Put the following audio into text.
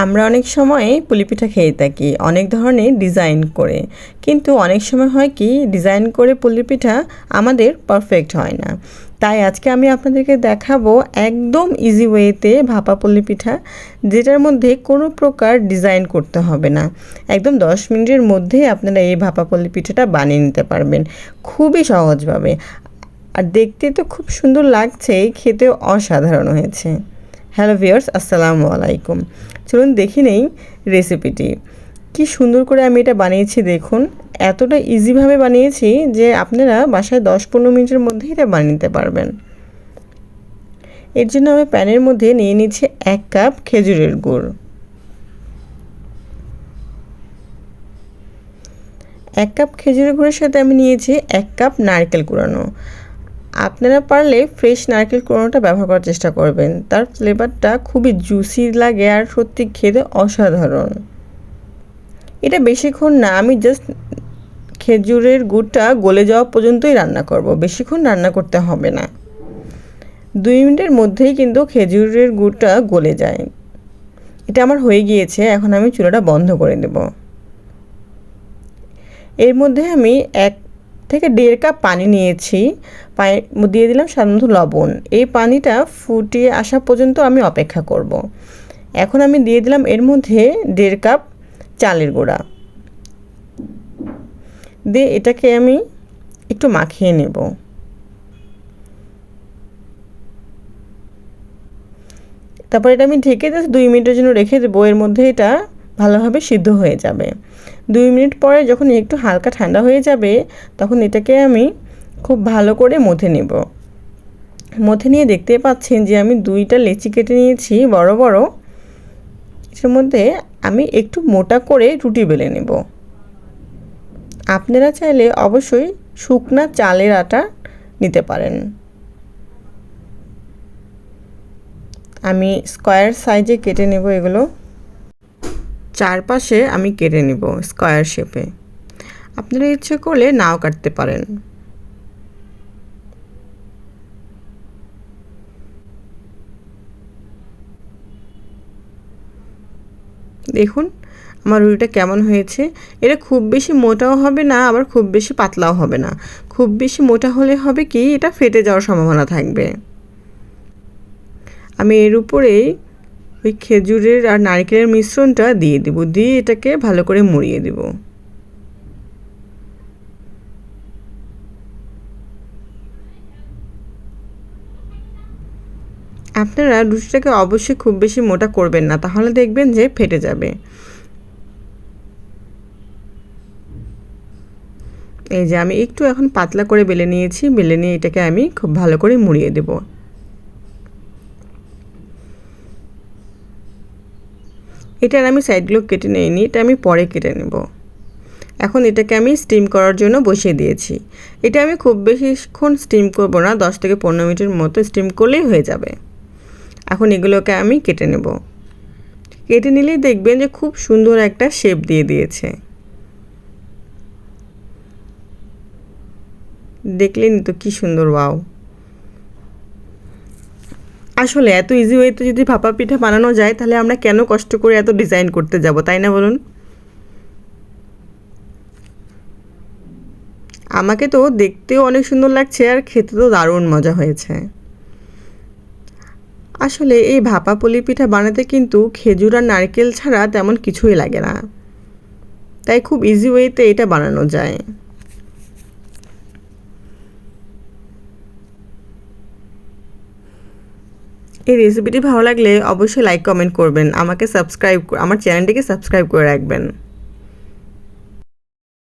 আমরা অনেক সময় পুলি পিঠা খেয়ে থাকি অনেক ধরনের ডিজাইন করে, কিন্তু অনেক সময় হয় কি ডিজাইন করে পুলি পিঠা আমাদের পারফেক্ট হয় না। তাই আজকে আমি আপনাদেরকে দেখাবো একদম ইজি ওয়েতে ভাপা পুলি পিঠা, যেটার মধ্যে কোনো প্রকার ডিজাইন করতে হবে না। একদম 10 মিনিটের মধ্যে আপনারা এই ভাপা পুলি পিঠাটা বানিয়ে নিতে পারবেন খুবই সহজভাবে। আর দেখতে তো খুব সুন্দর লাগছে, খেতেও অসাধারণ হয়েছে। হ্যালো ভিউয়ার্স, আসসালামু আলাইকুম। চলুন দেখে নেই রেসিপিটি। কি সুন্দর করে আমি এটা বানিয়েছি দেখুন। এতটা ইজিভাবে বানিয়েছি যে আপনারা বাসায় 10-15 মিনিটের মধ্যে এটা বানিয়ে নিতে পারবেন। এর জন্য আমি প্যানের মধ্যে নিয়ে নিচ্ছি 1 কাপ খেজুরের গুড়। 1 কাপ খেজুরের গুড়ের সাথে আমি নিয়েছি 1 কাপ নারকেল কুড়ানো। আপনারা পারলে ফ্রেশ নারকেল কুড়ানোটা ব্যবহার করার চেষ্টা করবেন, তার ফ্লেভারটা খুবই জুসি লাগে আর সত্যি খেতে অসাধারণ। এটা বেশিক্ষণ না, আমি জাস্ট খেজুরের গুড়টা গলে যাওয়া পর্যন্তই রান্না করব, বেশিক্ষণ রান্না করতে হবে না। 2 মিনিটের মধ্যেই কিন্তু খেজুরের গুড়টা গলে যায়। এটা আমার হয়ে গিয়েছে, এখন আমি চুলাটা বন্ধ করে দেব। এর মধ্যে আমি 1 থেকে 1.5 কাপ পানি নিয়েছি, দিয়ে দিলাম স্বাদমতো লবণ। এই পানিটা ফুটিয়ে আসা পর্যন্ত আমি অপেক্ষা করব। এখন আমি দিয়ে দিলাম এর মধ্যে 1.5 কাপ চালের গুঁড়া দিয়ে এটাকে আমি একটু মাখিয়ে নেব। তারপর এটা আমি ঢেকে জাস্ট 2 মিনিটের জন্য রেখে দেবো। এর মধ্যে এটা ভালোভাবে সিদ্ধ হয়ে যাবে। 2 মিনিট পরে যখন একটু হালকা ঠান্ডা হয়ে যাবে, তখন এটাকে আমি খুব ভালো করে মথে নেব। মথে নিয়ে দেখতে পাচ্ছেন যে আমি 2টা লেচি কেটে নিয়েছি বড় বড়। এর মধ্যে আমি একটু মোটা করে রুটি বেলে নেব। আপনারা চাইলে অবশ্যই শুকনা চালের আটা নিতে পারেন। আমি স্কয়ার সাইজে কেটে নেব এগুলো। চারপাশে আমি কেটে নেব স্কয়ার শেপে। আপনারা ইচ্ছে করলে নাও কাটতে পারেন। দেখুন আমার রুটিটা কেমন হয়েছে। এটা খুব বেশি মোটাও হবে না, আবার খুব বেশি পাতলাও হবে না। খুব বেশি মোটা হলে হবে কি এটা ফেটে যাওয়ার সম্ভাবনা থাকবে। আমি এর উপরেই ওই খেজুরের আর নারকেলের মিশ্রণটা দিয়ে দেব, দিয়ে এটাকে ভালো করে মুড়িয়ে দেব। আপনারা রুটিটাকে অবশ্যই খুব বেশি মোটা করবেন না, তাহলে দেখবেন যে ফেটে যাবে। এই যে আমি একটু এখন পাতলা করে বেলে নিয়েছি, বেলে নিয়ে এটাকে আমি খুব ভালো করে মুড়িয়ে দেব। এটার আমি সাইডগুলো কেটে নিইনি, এটা আমি পরে কেটে নেব। এখন এটাকে আমি স্টিম করার জন্য বসিয়ে দিয়েছি। এটা আমি খুব বেশিক্ষণ স্টিম করব না, 10 থেকে 15 মিনিটের মতো স্টিম করলেই হয়ে যাবে। এখন এগুলোকে আমি কেটে নেব। কেটে নিলেই দেখবেন যে খুব সুন্দর একটা শেপ দিয়ে দিয়েছে। দেখলেন তো কি সুন্দর, ওয়াও। আসলে এত ইজি ওয়েতে যদি ভাপা পিঠা বানানো যায়, তাহলে আমরা কেন কষ্ট করে এত ডিজাইন করতে যাব, তাই না বলুন? আমাকে তো দেখতেও অনেক সুন্দর লাগছে আর খেতে তো দারুণ মজা হয়েছে। আসলে এই ভাপা পুলি পিঠা বানাতে কিন্তু খেজুর আর নারকেল ছাড়া তেমন কিছুই লাগে না, তাই খুব ইজি ওয়েতে এটা বানানো যায়। এই রেসিপিটি ভালো লাগলে অবশ্যই লাইক কমেন্ট করবেন, আমার চ্যানেলটিকে সাবস্ক্রাইব করে রাখবেন।